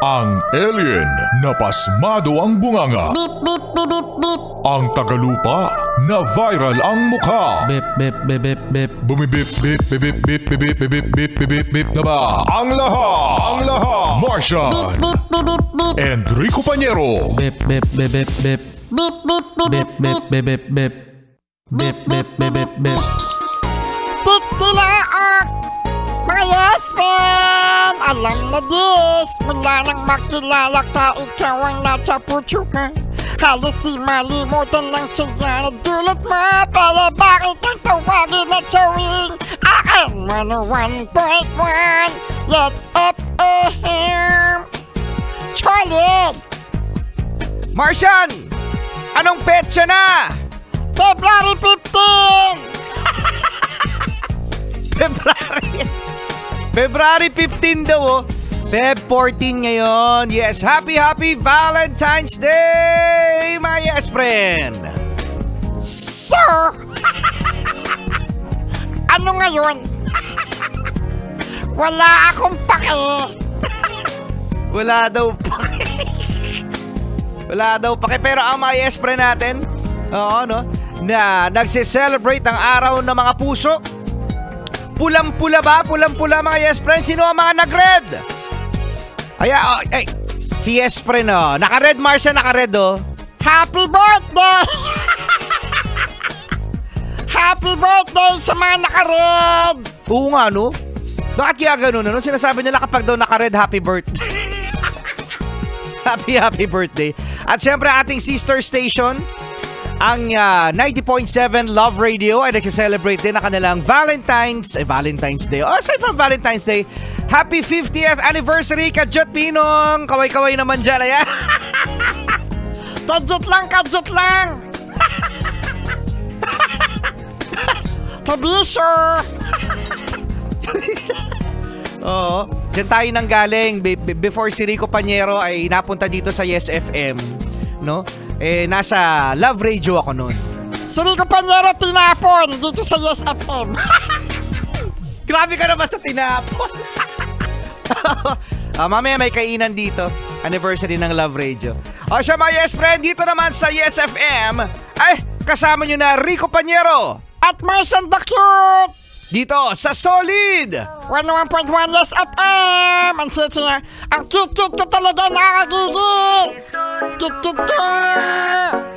Ang alien na pasmado ang bunganga. Beep, beep, beep, beep, beep. Ang tagalupa na viral ang mukha. Bip, bip, bip, bip, bip. Bumibip, bip, bip, bip, bip, bip, bip, bip, bip, bip, bip na ba? Ang lahat, Martian, Beep, beep, beep, beep. Enrico Pañero, Bip, bip, bip, bip, bip. Beep, beep, beep, Bip, beep, bip, bip, bip, bip. Bip, bip, bip, bip, bip. Titilaok! Mga yes friend! Alam na this! Mula nang makilala ka, ikaw ang nasa puso ko. Halos di malimutan ng siya na dulot mo. Pero bakit ang tawagin na tuwing akin? 101.1 Yes FM! Solid! Martian! Anong petsa na? February 15! February 15 daw oh. Feb 14 ngayon. Yes, happy Valentine's Day, my yes friend. So, ano ngayon? Wala akong pake. Wala daw pake. Wala daw pake. Pero ang mga yes friend natin, oo no, na nagse-celebrate ang araw ng mga puso. Pulang-pula ba? Pulang-pula mga yes friend. Sino ang mga nag-red? Ay, si yes friend oh. Naka-red, Marcia, naka-red oh. Happy birthday! Happy birthday sa mga naka-red! Oo nga no. Bakit kaya ganun no? Sinasabi nila kapag daw naka-red, happy birthday. Happy birthday. At syempre ating sister station, ang 90.7 Love Radio ay nagsiselebrate din na kanilang Valentine's Day. Oh, aside from Valentine's Day, happy 50th anniversary Kadyot Pinong. Kaway-kaway naman dyan. Ayan. Kadyot lang. Kabisyo. Oo. Diyan tayo nang galing. Before si Rico Pañero ay napunta dito sa Yes FM. No? Nasa Love Radio ako noon. Si Rico Pañero tinapon dito sa Yes FM. Grabe ka naman sa tinapon. Mamaya may kainan dito. Anniversary ng Love Radio. O siya mga yes friend, dito naman sa Yes FM, ay kasama nyo na Rico Pañero At Martian the Cute. Dito sa Solid 101.1 Yes FM. Ang siya, ang cute ko talaga, nakakagigil. Cute.